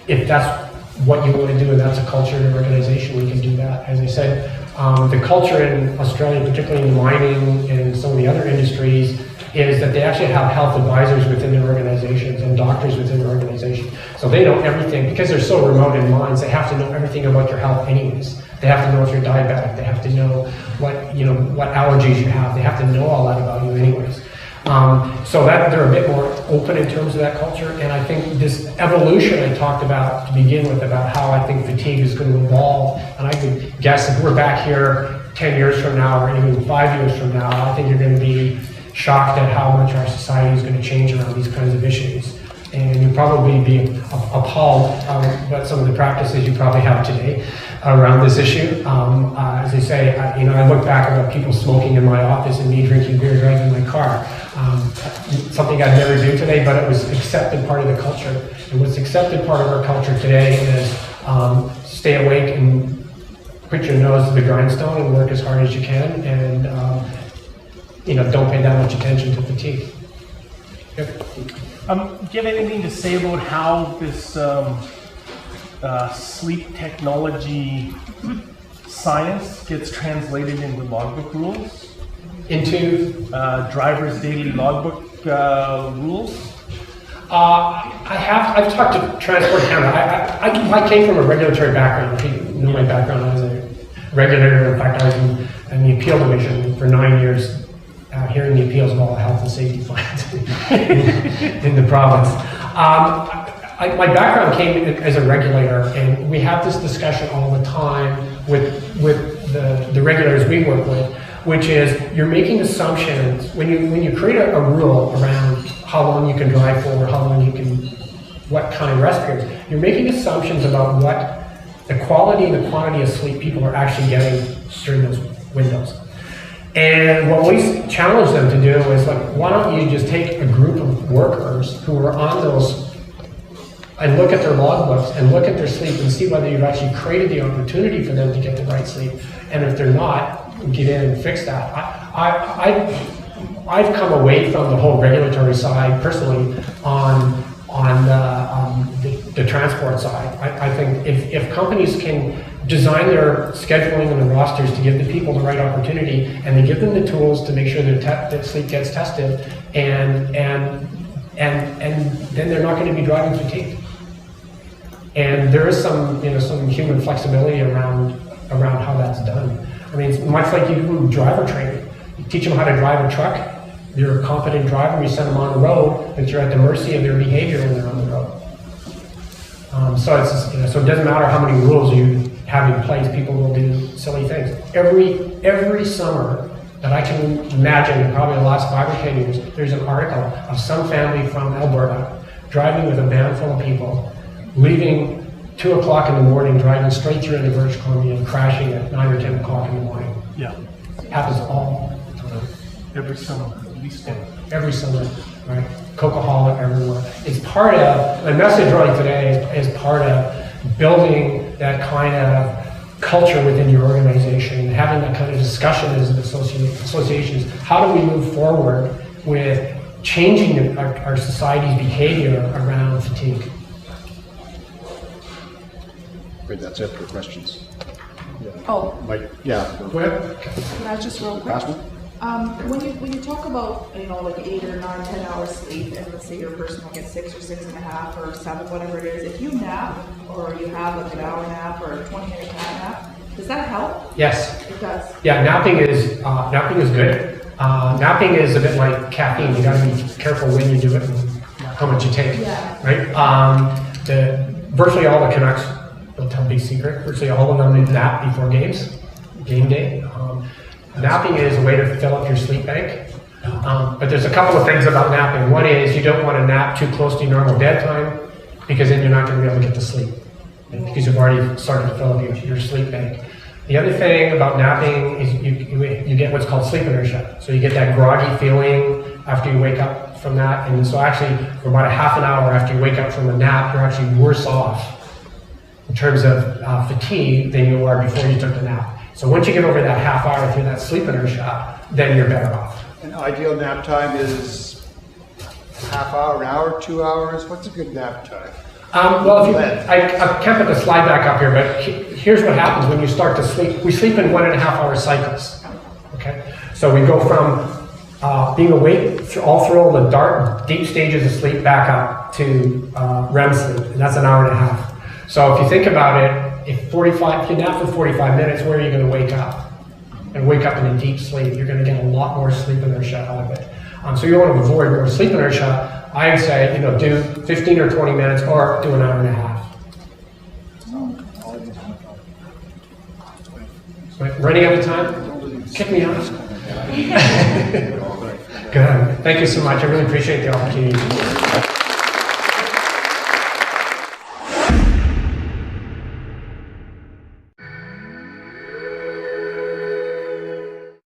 B: If that's what you want to do and that's a culture in your organization, we can do that. As I said, the culture in Australia, particularly in mining and some of the other industries, is that they actually have health advisors within their organizations and doctors within their organization. So they know everything, because they're so remote in mines, they have to know everything about your health anyways. They have to know if you're diabetic, they have to know what allergies you have, they have to know all that about you anyways. So that they're a bit more open in terms of that culture, and I think this evolution I talked about to begin with, about how I think fatigue is going to evolve, and I could guess if we're back here 10 years from now or even 5 years from now, I think you're going to be shocked at how much our society is going to change around these kinds of issues. And you'll probably be appalled about some of the practices you probably have today around this issue. As I say, I look back about people smoking in my office and me drinking beer driving my car. Something I'd never do today, but it was accepted part of the culture. And what's accepted part of our culture today is stay awake and put your nose to the grindstone and work as hard as you can, and don't pay that much attention to fatigue. Yep.
N: Do you have anything to say about how this sleep technology science gets translated into logbook rules?
B: Into?
N: Driver's daily logbook rules?
B: I've talked to Transport Canada. I came from a regulatory background. If you know my background, I was a regulator. In fact, I was in the appeal division for 9 years. Hearing the appeals of all the health and safety plans in the province. My background came as a regulator, and we have this discussion all the time with the regulators we work with, which is you're making assumptions when you create a rule around how long you can drive for, how long you can, what kind of rest periods. You're making assumptions about what the quality and the quantity of sleep people are actually getting during those windows. And what we challenge them to do is, why don't you just take a group of workers who are on those and look at their logbooks and look at their sleep and see whether you've actually created the opportunity for them to get the right sleep. And if they're not, get in and fix that. I've come away from the whole regulatory side personally on the transport side. I think if companies can design their scheduling and the rosters to give the people the right opportunity, and they give them the tools to make sure that sleep gets tested, and then they're not going to be driving fatigued. And there is some, some human flexibility around how that's done. I mean, it's much like you do driver training. You teach them how to drive a truck. You're a competent driver. You send them on the road, but you're at the mercy of their behavior when they're on the road. So it's so it doesn't matter how many rules you have in place. People will do silly things. Every summer that I can imagine, probably the last 5 or 10 years, there's an article of some family from Alberta driving with a van full of people, leaving 2 o'clock in the morning, driving straight through into British Columbia and crashing at 9 or 10 o'clock in the morning.
N: Yeah.
B: Happens all the time.
N: Every summer, at least one.
B: Every summer, right? Coca-Cola everywhere. It's part of, the message really today is part of building that kind of culture within your organization, having that kind of discussion as associations. How do we move forward with changing our society's behavior around fatigue?
A: Great, that's it for questions. Yeah.
O: Oh.
A: Mike, yeah.
B: Go ahead.
O: Can I just real quick? When you talk about, like 8 or 9, 10 hours sleep, and let's say your person will get 6 or 6.5 or 7, whatever it is, if you nap, or you have like an hour nap or a 20-minute nap, does that help?
B: Yes.
O: It does.
B: Yeah, napping is good. Napping is a bit like caffeine. You got to be careful when you do it and how much you take.
O: Yeah.
B: Right. Virtually all the Canucks, they'll tell a big secret. Virtually all of them nap before games, game day. Napping is a way to fill up your sleep bank. But there's a couple of things about napping. One is you don't want to nap too close to your normal bedtime, because then you're not going to be able to get to sleep, because you've already started to fill up your sleep bank. The other thing about napping is you get what's called sleep inertia. So you get that groggy feeling after you wake up from that. And so actually, for about a half an hour after you wake up from a nap, you're actually worse off in terms of fatigue than you are before you took the nap. So once you get over that half hour through that sleep inertia, then you're better off.
F: An ideal nap time is a half hour, an hour, 2 hours. What's a good nap time?
B: Well, I can't put the slide back up here, but here's what happens when you start to sleep. We sleep in 1.5 hour cycles. Okay, so we go from being awake all through all the dark, deep stages of sleep back up to REM sleep, and that's an hour and a half. So if you think about it, if you nap for 45 minutes, where are you going to wake up? And wake up in a deep sleep, you're going to get a lot more sleep inertia out of it. So you want to avoid more sleep inertia. I'd say, do 15 or 20 minutes, or do an hour and a half. Running out of time? Kick me out. Good. Thank you so much. I really appreciate the opportunity.